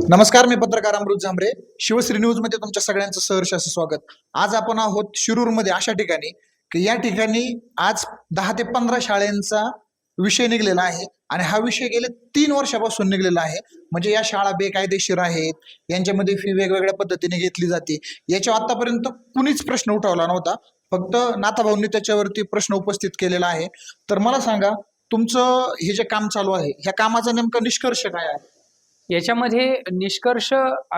नमस्कार, मी पत्रकार अमृत झांबरे. शिवश्री न्यूज मध्ये तुमच्या सगळ्यांचं सहर्ष असं स्वागत. आज आपण आहोत शिरूरमध्ये अशा ठिकाणी की या ठिकाणी आज 10 ते 15 शाळांचा विषय निघलेला आहे आणि हा विषय गेले 3 वर्षापासून निघलेला आहे. म्हणजे या शाळा बेकायदेशीर आहेत, यांच्यामध्ये फी वेगवेगळ्या पद्धतीने घेतली जाते, याच्या आतापर्यंत कुणीच प्रश्न उठवला नव्हता. फक्त नाथाभाऊंनी त्याच्यावरती प्रश्न उपस्थित केलेला आहे. तर मला सांगा, तुमचं हे जे काम चालू आहे, ह्या कामाचा नेमका निष्कर्ष काय आहे? याच्यामध्ये निष्कर्ष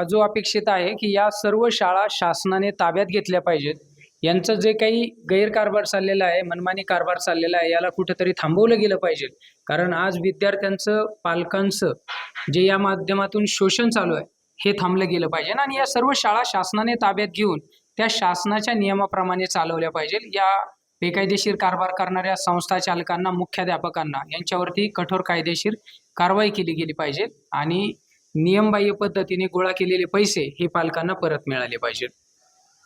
जो अपेक्षित आहे की या सर्व शाळा शासनाने ताब्यात घेतल्या पाहिजेत. यांचं जे काही गैरकारभार चाललेला आहे, मनमानी कारभार चाललेला आहे, याला कुठेतरी थांबवलं गेलं पाहिजे. कारण आज विद्यार्थ्यांचं, पालकांचं जे या माध्यमातून शोषण चालू आहे हे थांबलं गेलं पाहिजे आणि या सर्व शाळा शासनाने ताब्यात घेऊन त्या शासनाच्या नियमाप्रमाणे चालवल्या पाहिजे. या बेकायदेशीर कारभार करणाऱ्या संस्था चालकांना, मुख्याध्यापकांना यांच्यावरती कठोर कायदेशीर कारवाई केली गेली पाहिजे आणि नियमबाह्य पद्धतीने गोळा केलेले पैसे हे पालकांना परत मिळाले पाहिजेत.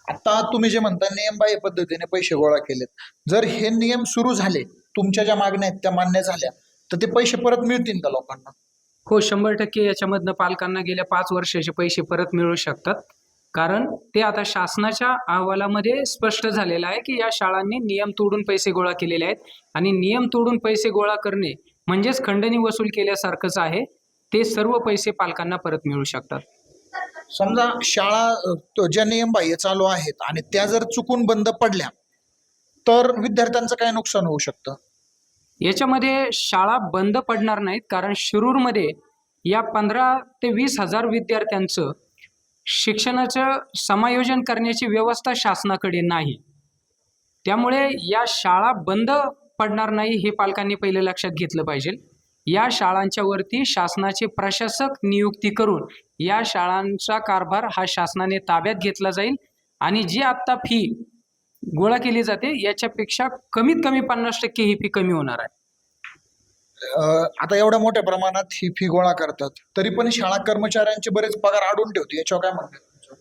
आता तुम्ही जे म्हणता नियमबाह्य पद्धतीने पैसे गोळा केलेत, जर हे नियम सुरू झाले, तुमच्या ज्या मागण्या आहेत त्या मान्य झाल्या, तर ते पैसे परत मिळतील का लोकांना? हो, 100% याच्यामधनं पालकांना गेल्या 5 वर्षाचे पैसे परत मिळू शकतात. कारण ते आता शासनाच्या अहवालामध्ये स्पष्ट झालेलं आहे की या शाळांनी नियम तोडून पैसे गोळा केलेले आहेत आणि नियम तोडून पैसे गोळा करणे म्हणजेच खंडणी वसूल केल्यासारखंच आहे. ते सर्व पैसे पालकांना परत मिळू शकतात. समजा शाळा ज्या नियमबाह्य चालू आहेत आणि त्या जर चुकून बंद पडल्या, तर विद्यार्थ्यांचं काय नुकसान होऊ शकतं? याच्यामध्ये शाळा बंद पडणार नाहीत, कारण शिरूरमध्ये या 15 ते 20 हजार विद्यार्थ्यांचं शिक्षणाचं समायोजन करण्याची व्यवस्था शासनाकडे नाही. त्यामुळे या शाळा बंद पडणार नाही हे पालकांनी पहिले लक्षात घेतलं पाहिजे. या शाळांच्या वरती शासनाचे प्रशासक नियुक्ती करून या शाळांचा कारभार हा शासनाने ताब्यात घेतला जाईल आणि जी आत्ता फी गोळा केली जाते याच्यापेक्षा कमीत कमी 50% ही फी कमी होणार आहे. आता एवढ्या मोठ्या प्रमाणात ही फी गोळा करतात, तरी पण शाळा कर्मचाऱ्यांचे बरेच पगार अडवून ठेवते, याच्यावर काय म्हणतात?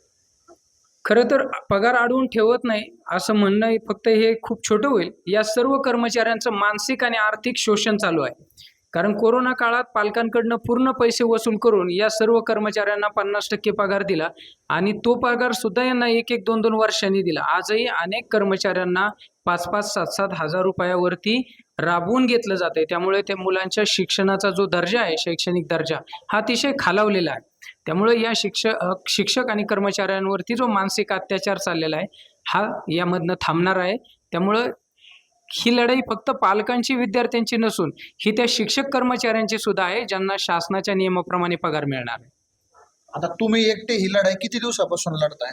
खरं तर पगार अडवून ठेवत नाही असं म्हणणं फक्त हे खूप छोटं होईल. या सर्व कर्मचाऱ्यांचं मानसिक आणि आर्थिक शोषण चालू आहे. कारण कोरोना काळात पालकांकडनं पूर्ण पैसे वसूल करून या सर्व कर्मचाऱ्यांना 50% पगार दिला आणि तो पगार सुद्धा यांना 1-1, 2-2 वर्षांनी दिला. आजही अनेक कर्मचाऱ्यांना 5-5, 7-7 हजार रुपयावरती राबवून घेतलं जातंय. त्यामुळे त्या मुलांच्या शिक्षणाचा जो दर्जा आहे, शैक्षणिक दर्जा हा अतिशय खालावलेला आहे. त्यामुळे या शिक्षक आणि कर्मचाऱ्यांवरती जो मानसिक अत्याचार चाललेला आहे हा यामधनं थांबणार आहे. त्यामुळं ही लढाई फक्त पालकांची, विद्यार्थ्यांची नसून ही त्या शिक्षक कर्मचाऱ्यांची सुद्धा आहे, ज्यांना शासनाच्या नियमाप्रमाणे पगार मिळणार आहे. आता तुम्ही एकटे ही लढाई किती दिवसापासून लढताय?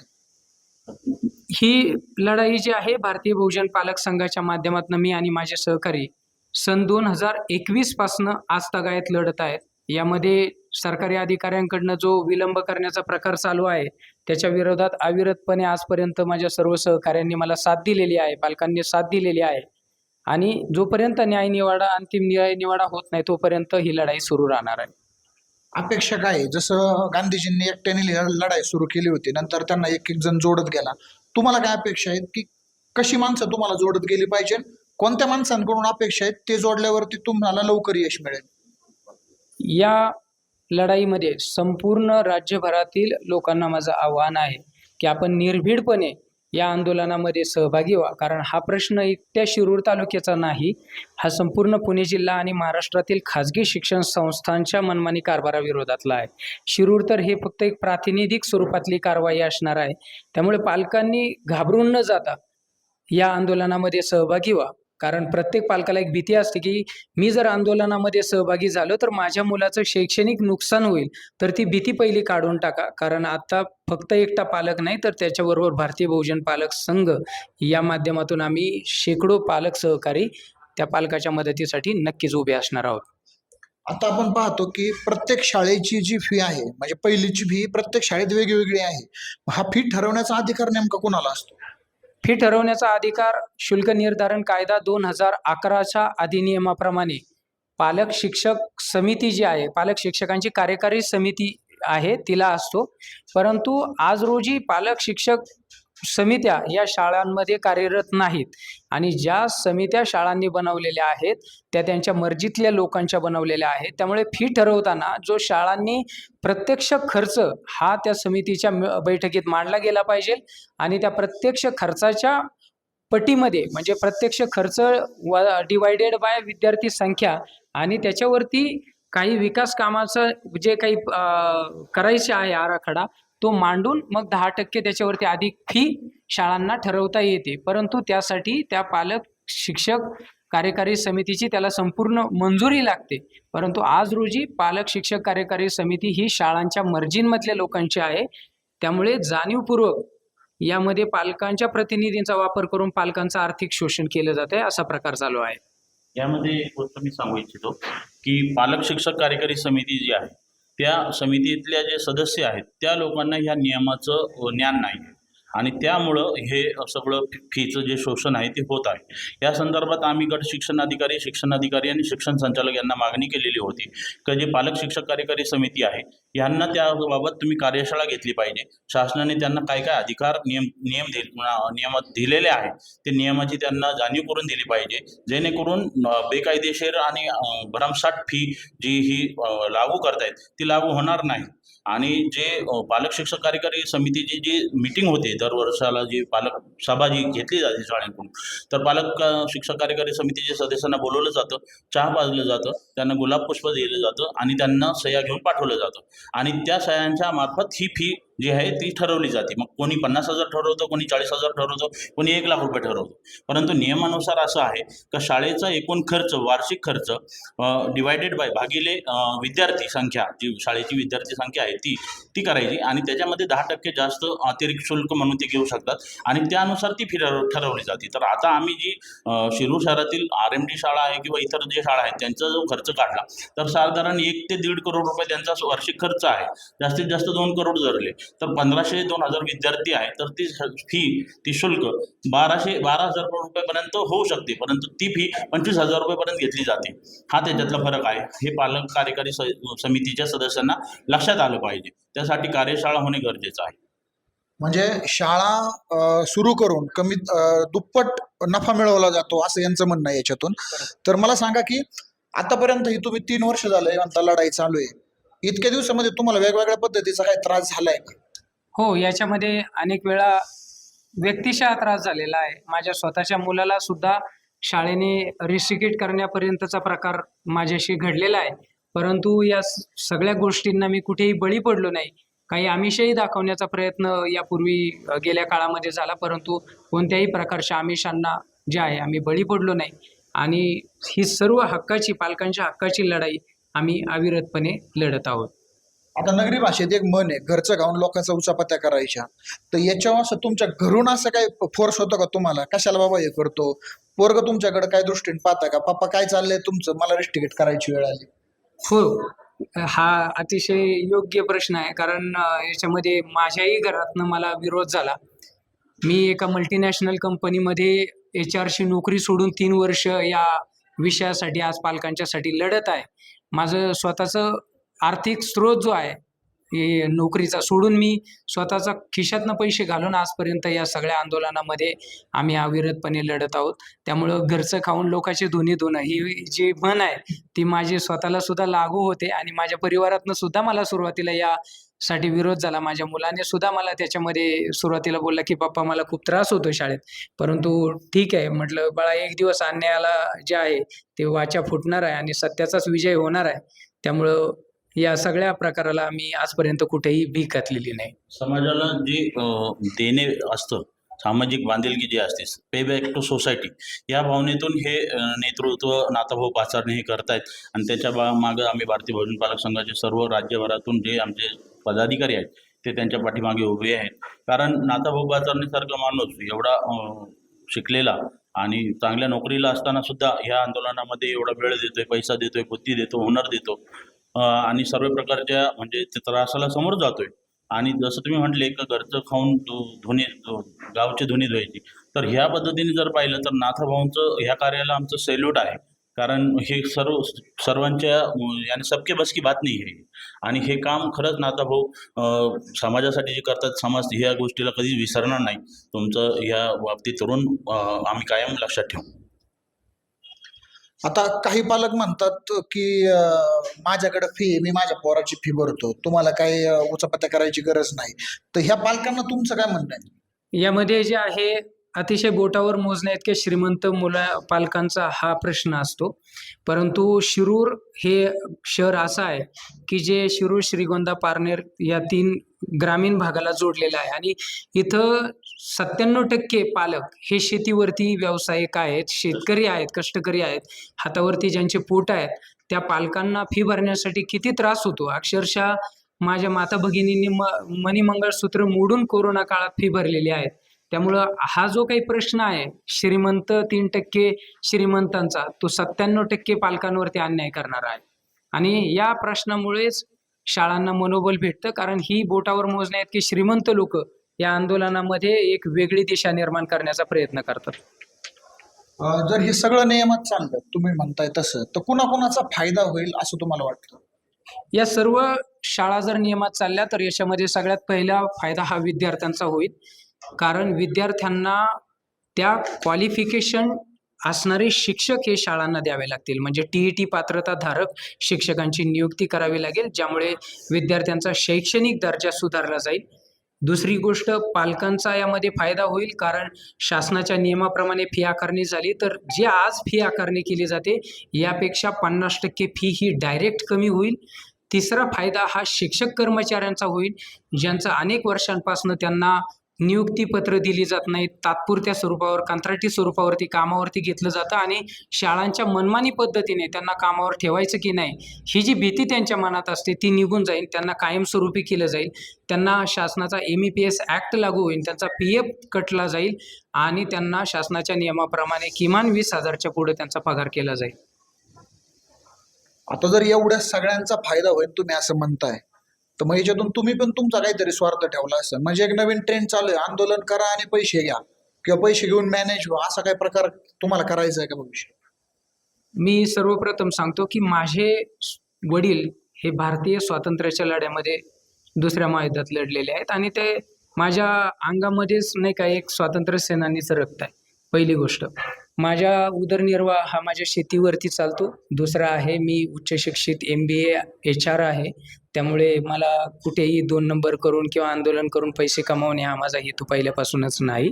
ही लढाई जी आहे भारतीय बहुजन पालक संघाच्या माध्यमातून मी आणि माझे सहकारी सन 2021 पासून आज तगायत लढत आहेत. यामध्ये सरकारी अधिकाऱ्यांकडनं जो विलंब करण्याचा प्रकार चालू आहे त्याच्या विरोधात अविरतपणे आजपर्यंत माझ्या सर्व सहकाऱ्यांनी मला साथ दिलेली आहे, पालकांनी साथ दिलेली आहे आणि जोपर्यंत अंतिम न्याय निवाडा होत नाही तोपर्यंत ही लढाई सुरू राहणार आहे. अपेक्षा काय आहे? जसं गांधीजींनी एकट्याने लढाई सुरू केली होती, नंतर त्यांना एक एक जण जोडत गेला. तुम्हाला काय अपेक्षा आहेत की कशी माणसं तुम्हाला जोडत गेली पाहिजे? कोणत्या माणसांकडून अपेक्षा आहेत ते जोडल्यावरती तुम्हाला लवकर यश मिळेल? या लढाईमध्ये संपूर्ण राज्यभरातील लोकांना माझं आव्हान आहे की आपण निर्भीडपणे या आंदोलनामध्ये सहभागी व्हा. कारण हा प्रश्न एकट्या शिरूर तालुक्याचा नाही, हा संपूर्ण पुणे जिल्हा आणि महाराष्ट्रातील खाजगी शिक्षण संस्थांच्या मनमानी कारभाराविरोधातला आहे. शिरूर तर हे फक्त एक प्रातिनिधिक स्वरूपातली कारवाई असणार आहे. त्यामुळे पालकांनी घाबरून न जाता या आंदोलनामध्ये सहभागी व्हा. कारण प्रत्येक पालकाला एक भीती असते की मी जर आंदोलनामध्ये सहभागी झालो तर माझ्या मुलाचं शैक्षणिक नुकसान होईल. तर ती भीती पहिली काढून टाका. कारण आता फक्त एकटा पालक नाही तर त्याच्याबरोबर भारतीय बहुजन पालक संघ या माध्यमातून आम्ही शेकडो पालक सहकारी त्या पालकाच्या मदतीसाठी नक्कीच उभे असणार आहोत. आता आपण पाहतो की प्रत्येक शाळेची जी फी आहे, म्हणजे पहिलीची फी प्रत्येक शाळेत वेगवेगळी आहे. हा फी ठरवण्याचा अधिकार नेमका कोणाला असतो? फी ठरवण्याचा अधिकार शुल्क निर्धारण कायदा 2011च्या अधिनियमाप्रमाणे पालक शिक्षक समिती जी आहे, पालक शिक्षकांची कार्यकारी समिती आहे तिला असतो. परंतु आज रोजी पालक शिक्षक समित्या या शाळांमध्ये कार्यरत नाहीत आणि ज्या समित्या शाळांनी बनवलेल्या आहेत त्या त्यांच्या मर्जीतल्या लोकांच्या बनवलेल्या आहेत. त्यामुळे फी ठरवताना जो शाळांनी प्रत्यक्ष खर्च हा त्या समितीच्या बैठकीत मांडला गेला पाहिजे आणि त्या प्रत्यक्ष खर्चाच्या पटीमध्ये म्हणजे प्रत्यक्ष खर्च डिवायडेड बाय विद्यार्थी संख्या आणि त्याच्यावरती काही विकास कामाचं जे काही करायचे आहे आराखडा तो मांडून मग 10% त्याच्यावरती अधिक फी शाळांना ठरवता येते. परंतु त्यासाठी त्या पालक शिक्षक कार्यकारी समितीची त्याला संपूर्ण मंजुरी लागते. परंतु आज रोजी पालक शिक्षक कार्यकारी समिती ही शाळांच्या मर्जींमधल्या लोकांची आहे. त्यामुळे जाणीवपूर्वक यामध्ये पालकांच्या प्रतिनिधींचा वापर करून पालकांचं आर्थिक शोषण केलं जात आहे असा प्रकार चालू आहे. यामध्ये एक गोष्ट मी सांगू इच्छितो की पालक शिक्षक कार्यकारी समिती जी आहे त्या समितीतल्या जे सदस्य आहेत त्या लोकांना ह्या नियमाचं ज्ञान नाही आहे आणि त्यामुळं हे सगळं फीचं जे शोषण आहे ते होत आहे. या संदर्भात आम्ही गट शिक्षणाधिकारी आणि शिक्षण संचालक यांना मागणी केलेली होती की जे पालक शिक्षक कार्यकारी समिती आहे यांना त्याबाबत तुम्ही कार्यशाळा घेतली पाहिजे. शासनाने त्यांना काय काय अधिकार नियमात दिलेले आहेत ते नियमाची त्यांना जाणीव करून दिली पाहिजे जेणेकरून बेकायदेशीर आणि भरमसाठ फी जी ही लागू करतायत ती लागू होणार नाही. आणि जे पालक शिक्षक कार्यकारी समितीची जी मीटिंग होते दर वर्षाला जी पालक सभा जी घेतली जाते शाळेकडून तर पालक शिक्षक कार्यकारी समितीच्या सदस्यांना बोलवलं जातं, चहा पाजलं जातं, त्यांना गुलाब पुष्प दिलं जातं आणि त्यांना सह्या घेऊन पाठवलं जातं आणि त्या सह्यांच्या मार्फत ही फी जी आहे ती ठरवली जाते. मग कोणी 50,000 ठरवतं, कोणी 40,000 ठरवतं, कोणी 1,00,000 रुपये ठरवतं. परंतु नियमानुसार असं आहे का शाळेचा एकूण खर्च वार्षिक खर्च डिवायडेड बाय भागिले विद्यार्थी संख्या जी शाळेची विद्यार्थी संख्या आहे ती करायची आणि त्याच्यामध्ये 10% जास्त अतिरिक्त शुल्क म्हणून ते घेऊ शकतात आणि त्यानुसार ती फी ठरवली जाते. तर आता आम्ही जी शिरूर शहरातील RMD शाळा आहे किंवा इतर जे शाळा आहेत त्यांचा जो खर्च काढला तर साधारण 1 ते 1.5 करोड रुपये त्यांचा वार्षिक खर्च आहे. जास्तीत जास्त 2 करोड धरले तर 1,500-2,000 विद्यार्थी आहे तर ती फी ती शुल्क 12,000 रुपयापर्यंत होऊ शकते. परंतु ती फी 25,000 रुपयापर्यंत घेतली जाते. हा त्याच्यातला फरक आहे. हे पालक कार्यकारी समितीच्या सदस्यांना लक्षात आलं पाहिजे. त्यासाठी कार्यशाळा होणे गरजेचं आहे. म्हणजे शाळा सुरू करून कमीत दुप्पट नफा मिळवला जातो असं यांचं म्हणणं आहे याच्यातून. तर मला सांगा की आतापर्यंत ही तुम्ही 3 वर्ष झालंय म्हणता लढाई चालू आहे. इतक्या दिवसामध्ये तुम्हाला वेगवेगळ्या पद्धतीचा काही त्रास झालाय का? हो, याच्यामध्ये अनेक वेळा व्यक्तिशः त्रास झालेला आहे. माझ्या स्वतःच्या मुलाला सुद्धा शाळेने रिस्ट्रिकेट करण्यापर्यंतचा प्रकार माझ्याशी घडलेला आहे. परंतु या सगळ्या गोष्टींना मी कुठेही बळी पडलो नाही. काही आमिषही दाखवण्याचा प्रयत्न यापूर्वी गेल्या काळामध्ये झाला, परंतु कोणत्याही प्रकारच्या आमिषांना जे आहे आम्ही बळी पडलो नाही आणि ही सर्व हक्काची पालकांच्या हक्काची लढाई आम्ही अविरतपणे लढत आहोत. आता नगरी भाषेत एक म्हण आहे, घरचं खाऊन लोकांचा उचापत्या करायच्या. तर याच्यावर असं तुमच्या घरून असं काय फोर्स होतो का तुम्हाला, कशाला बाबा हे करतो, पोरग तुमच्याकडे काय दृष्टीने पाहता का, पप्पा काय चाललंय तुमचं, मला रिस्ट्रिकेट करायची वेळ आली? हो, हा अतिशय योग्य प्रश्न आहे. कारण याच्यामध्ये माझ्याही घरातनं मला विरोध झाला. मी एका मल्टीनॅशनल कंपनीमध्ये HR ची नोकरी सोडून 3 वर्ष या विषयासाठी आज पालकांच्यासाठी लढत आहे. माझं स्वतःचं आर्थिक स्रोत जो आहे हे नोकरीचा सोडून मी स्वतःचा खिशातनं पैसे घालून आजपर्यंत या सगळ्या आंदोलनामध्ये आम्ही अविरतपणे लढत आहोत. त्यामुळं घरचं खाऊन लोकांची धुनी धुणं ही जी म्हण आहे ती माझी स्वतःला सुद्धा लागू होते आणि माझ्या परिवारातनं सुद्धा मला सुरुवातीला यासाठी विरोध झाला. माझ्या मुलाने सुद्धा मला त्याच्यामध्ये सुरुवातीला बोलला की पप्पा मला खूप त्रास होतो शाळेत. परंतु ठीक आहे म्हटलं, बाळा एक दिवस अन्यायाला जे आहे ते वाचा फुटणार आहे आणि सत्याचाच विजय होणार आहे. त्यामुळं या सगळ्या प्रकाराला मी आजपर्यंत कुठेही भीक घातलेली नाही. समाजाला जे देणे असतं, सामाजिक बांधिलकी जी असते, पे बॅक टू सोसायटी, या भावनेतून हे नेतृत्व नाथाभाऊ पाचारणे हे करतायत आणि त्याच्या मागं आम्ही भारतीय बहुजन पालक संघाचे सर्व राज्यभरातून जे आमचे पदाधिकारी आहेत ते त्यांच्या पाठीमागे उभे आहेत. कारण नाथाभाऊ पाचारणेसारखा माणूस एवढा शिकलेला आणि चांगल्या नोकरीला असताना सुद्धा ह्या आंदोलनामध्ये एवढा वेळ देतोय, पैसा देतोय, बुद्धी देतो, हुनर देतो आणि सर्व प्रकारच्या म्हणजे त्रासाला समोर जातोय. आणि जसं तुम्ही म्हटले का घरचं खाऊन गावची धुनी धुवायची, तर ह्या पद्धतीने जर पाहिलं तर नाथाभाऊंचं ह्या कार्याला आमचं सॅल्यूट आहे. कारण हे सर्वांच्या याने सबके बस की बात नाही आहे. आणि हे काम खरंच नाथाभाऊ समाजासाठी जे करतात, समाज ह्या गोष्टीला कधीच विसरणार नाही. तुमचं ह्या बाबतीत करून आम्ही कायम लक्षात ठेवू. आता काही पालक म्हणतात की माझ्याकडे फी मी माझ्या पोराची फी भरतो, तुम्हाला काही उचापत्या करायची गरज नाही. तर ह्या पालकांना तुमचं काय म्हणणं आहे? यामध्ये जे आहे अतिशय बोटावर मोजण्या इतके श्रीमंत पालकांचा हा प्रश्न असतो. परंतु शिरूर हे शहर असं आहे की जे शिरूर, श्रीगोंदा, पारनेर या 3 ग्रामीण भागाला जोडलेलं आहे आणि इथं 97% पालक हे शेतीवरती व्यावसायिक आहेत, शेतकरी आहेत, कष्टकरी आहेत, हातावरती ज्यांचे पोट आहेत. त्या पालकांना फी भरण्यासाठी किती त्रास होतो. अक्षरशः माझ्या माता भगिनींनी मणिमंगळसूत्र मोडून कोरोना काळात फी भरलेली आहे. त्यामुळं हा जो काही प्रश्न आहे श्रीमंत 3% श्रीमंतांचा, तो 97% पालकांवरती अन्याय करणारा आहे. आणि या प्रश्नामुळेच शाळांना मनोबल भेटतं, कारण ही बोटावर मोजण्या इतकी श्रीमंत लोक या आंदोलनामध्ये एक वेगळी दिशा निर्माण करण्याचा प्रयत्न करतात. जर हे सगळं नियमात चाललं तुम्ही म्हणताय तसं, तर कुणाकुणाचा फायदा होईल असं तुम्हाला वाटतं? या सर्व शाळा जर नियमात चालल्या तर याच्यामध्ये सगळ्यात पहिला फायदा हा विद्यार्थ्यांचा होईल. कारण विद्यार्थ्यांना त्या क्वालिफिकेशन असणारे शिक्षक हे शाळांना द्यावे लागतील. म्हणजे TET पात्रताधारक शिक्षकांची नियुक्ती करावी लागेल, ज्यामुळे विद्यार्थ्यांचा शैक्षणिक दर्जा सुधारला जाईल. दुसरी गोष्ट, पालकांचा यामध्ये फायदा होईल, कारण शासनाच्या नियमाप्रमाणे फी आकारणी झाली तर जी आज फी आकारणी केली जाते यापेक्षा 50% फी ही डायरेक्ट कमी होईल. तिसरा फायदा हा शिक्षक कर्मचाऱ्यांचा होईल, ज्यांचा अनेक वर्षांपासून त्यांना नियुक्तीपत्र दिली जात नाहीत, तात्पुरत्या स्वरूपावर, कंत्राटी स्वरूपावरती कामावरती घेतलं जातं आणि शाळांच्या मनमानी पद्धतीने त्यांना कामावर ठेवायचं की नाही ही जी भीती त्यांच्या मनात असते ती निघून जाईल. त्यांना कायमस्वरूपी केलं जाईल. त्यांना शासनाचा MEPS ॲक्ट लागू होईल, त्यांचा PF कटला जाईल आणि त्यांना शासनाच्या नियमाप्रमाणे किमान 20,000च्या पुढे त्यांचा पगार केला जाईल. आता जर एवढ्या सगळ्यांचा फायदा होईल तुम्ही असं म्हणताय, तर मग याच्यातून तुम्ही पण तुमचा काहीतरी स्वार्थ ठेवला असेल. म्हणजे एक नवीन ट्रेंड चालू आहे, आंदोलन करा आणि पैसे घ्या किंवा पैसे घेऊन मॅनेज व्हा, असा काही प्रकार तुम्हाला करायचा आहे का भविष्य? मी सर्वप्रथम सांगतो की माझे वडील हे भारतीय स्वातंत्र्याच्या लढ्यामध्ये दुसऱ्या महायुद्धात लढलेले आहेत आणि ते माझ्या अंगामध्येच नाही का एक स्वातंत्र्य सेनानीचं रक्त आहे. पहिली गोष्ट, माझा उदरनिर्वाह हा माझ्या शेतीवरती चालतो. दुसरा आहे, मी उच्च शिक्षित MBA HR आहे. त्यामुळे मला कुठेही 2 नंबर करून किंवा आंदोलन करून पैसे कमावणे हा माझा हेतू पहिल्यापासूनच नाही.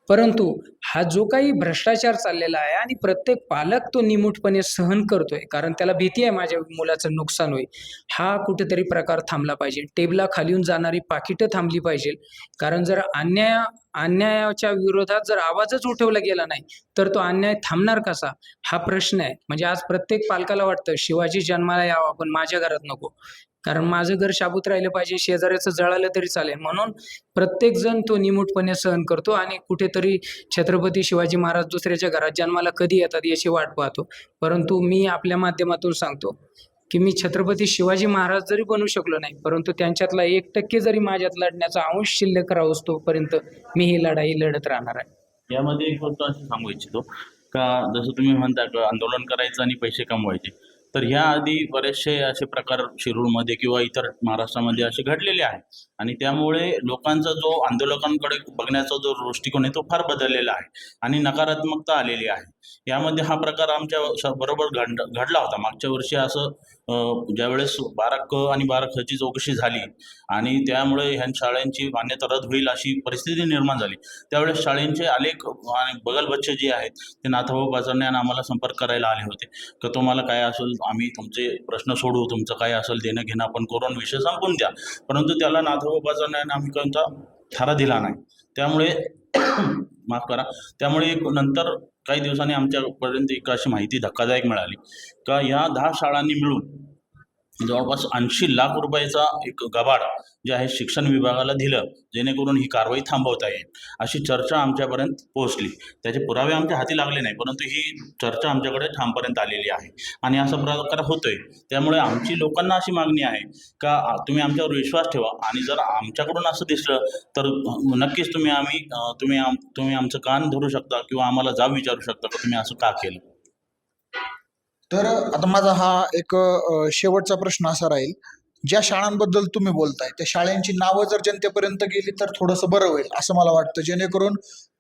परंतु हा जो काही भ्रष्टाचार चाललेला आहे आणि प्रत्येक पालक तो निमूटपणे सहन करतोय, कारण त्याला भीती आहे माझ्या मुलाचं नुकसान होईल. हा कुठेतरी प्रकार थांबला पाहिजे. टेबलाखाली येऊन जाणारी पाकिटं थांबली पाहिजे. कारण जर अन्यायाच्या विरोधात जर आवाजच उठवला गेला नाही तर तो अन्याय थांबणार कसा, हा प्रश्न आहे. म्हणजे आज प्रत्येक पालकाला वाटतं शिवाजी जन्माला यावा पण माझ्या घरात नको, कारण माझं घर शाबूत राहिलं पाहिजे, शेजाऱ्याचं जळालं तरी चालेल. म्हणून प्रत्येक जण तो निमूटपणे सहन करतो आणि कुठेतरी छत्रपती शिवाजी महाराज दुसऱ्याच्या घरात जन्माला कधी येतात याची वाट पाहतो. परंतु मी आपल्या माध्यमातून सांगतो की मी छत्रपती शिवाजी महाराज जरी बनू शकलो नाही, परंतु त्यांच्यातला 1% जरी माझ्यात लढण्याचा अंश शिल्लक राहूस तोपर्यंत मी ही लढाई लढत राहणार आहे. यामध्ये एक गोष्ट असं सांगू इच्छितो का, जसं तुम्ही म्हणता का आंदोलन करायचं आणि पैसे कमवायचे, तर ह्या आधी बरेचसे असे प्रकार शिरूरमध्ये किंवा इतर महाराष्ट्रामध्ये असे घडलेले आहेत. आणि त्यामुळे लोकांचा जो आंदोलकांकडे बघण्याचा जो दृष्टिकोन आहे तो फार बदललेला आहे आणि नकारात्मकता आलेली आहे. यामध्ये हा प्रकार आमच्या बरोबर घडला होता मागच्या वर्षी. असं ज्यावेळेस 12 क आणि 12 ख ची चौकशी झाली आणि त्यामुळे ह्या शाळांची मान्यता रद्द होईल अशी परिस्थिती निर्माण झाली, त्यावेळेस शाळेंचे अनेक आणि बगल बच्चे जे आहेत ते नाथाभाऊ बाजारने आम्हाला संपर्क करायला आले होते की तुम्हाला काय असेल आम्ही तुमचे प्रश्न सोडवू, तुमचं काय असेल देणं घेणं आपण करून विषय संपवून द्या. परंतु त्याला नाथाभाऊ बाजारने आम्ही कोणता थारा दिला नाही. त्यामुळे माफ करा, त्यामुळे नंतर काही दिवसांनी आमच्यापर्यंत एक अशी माहिती धक्कादायक मिळाली का या 10 शाळांनी मिळून जवळपास 80 लाख रुपयाचा एक गबाड जे आहे शिक्षण विभागाला दिलं, जेणेकरून ही कारवाई थांबवता येईल अशी चर्चा आमच्यापर्यंत पोहोचली. त्याचे पुरावे आमच्या हाती लागले नाही, परंतु ही चर्चा आमच्याकडे ठामपर्यंत आलेली आहे आणि असा प्रकार होतोय. त्यामुळे आमची लोकांना अशी मागणी आहे का तुम्ही आमच्यावर विश्वास ठेवा आणि जर आमच्याकडून असं दिसलं तर नक्कीच तुम्ही आमचं कान धरू शकता किंवा आम्हाला जाब विचारू शकता की तुम्ही असं का केलं. तर आता माझा हा एक शेवटचा प्रश्न असा राहील, ज्या शाळांबद्दल तुम्ही बोलताय त्या शाळांची नावं जर जनतेपर्यंत गेली तर थोडंसं बरं होईल असं मला वाटतं, जेणेकरून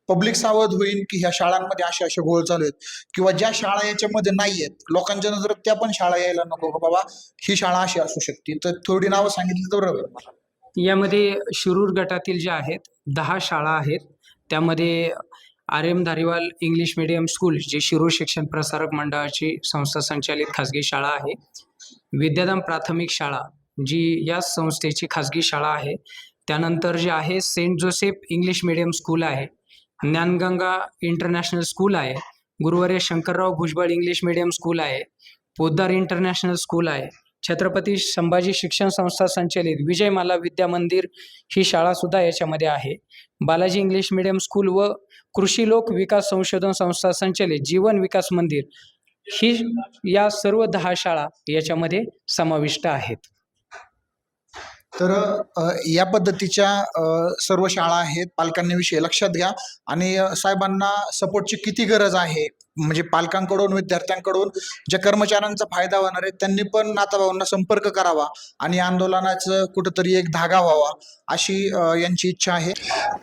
पब्लिक सावध होईल की ह्या शाळांमध्ये असे असे घोळ चालू आहेत, किंवा ज्या शाळा याच्यामध्ये नाही आहेत लोकांच्या नजरेत त्या पण शाळा यायला नको का बाबा ही शाळा अशी असू शकते, तर थोडी नावं सांगितली तर बरं होईल मला. यामध्ये शिरूर गटातील ज्या आहेत 10 शाळा आहेत. त्यामध्ये R M Dhariwal English medium school जी शिरूर शिक्षण प्रसारक मंडळाची संस्था संचालित खाजगी शाळा आहे. विद्याधाम प्राथमिक शाळा जी या संस्थेची खाजगी शाळा आहे. त्यानंतर जे आहे saint Joseph English medium school आहे. ज्ञानगंगा इंटरनॅशनल स्कूल आहे. गुरुवर्य Shankarrao Bhujbal English medium school आहे. पोद्दार इंटरनॅशनल स्कूल आहे. छत्रपती संभाजी शिक्षण संस्था संचलित विजयमाला विद्या मंदिर ही शाळा सुद्धा याच्यामध्ये आहे. बालाजी इंग्लिश मीडियम स्कूल व कृषी लोक विकास संशोधन संस्था संचलित जीवन विकास मंदिर ही या सर्व 10 शाळा याच्यामध्ये समाविष्ट आहेत. तर या पद्धतीच्या सर्व शाळा आहेत. पालकांनी विषय लक्षात घ्या आणि साहेबांना सपोर्टची किती गरज आहे, म्हणजे पालकांकडून विद्यार्थ्यांकडून ज्या कर्मचाऱ्यांचा फायदा होणार आहे त्यांनी पण नाताभाऊंना संपर्क करावा आणि आंदोलनाचं कुठंतरी एक धागा व्हावा अशी यांची इच्छा आहे.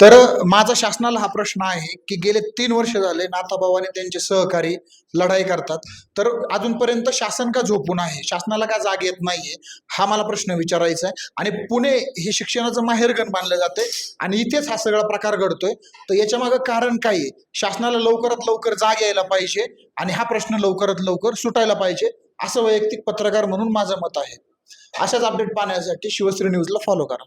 तर माझा शासनाला हा प्रश्न आहे की गेले 3 वर्ष झाले नाथाभाऊ आणि त्यांचे सहकारी लढाई करतात, तर अजूनपर्यंत शासन का झोपून आहे, शासनाला का जाग येत नाहीये, हा मला प्रश्न विचारायचा आहे. आणि पुणे हे शिक्षणाचं माहेरघर मानलं जातंय आणि इथेच हा सगळा प्रकार घडतोय, तर याच्या मागं कारण काय आहे? शासनाला लवकरात लवकर जाग यायला पाहिजे आणि हा प्रश्न लवकरात लवकर सुटायला पाहिजे असं वैयक्तिक पत्रकार म्हणून माझं मत आहे. अशाच अपडेट पाहण्यासाठी शिवश्री न्यूजला फॉलो करा.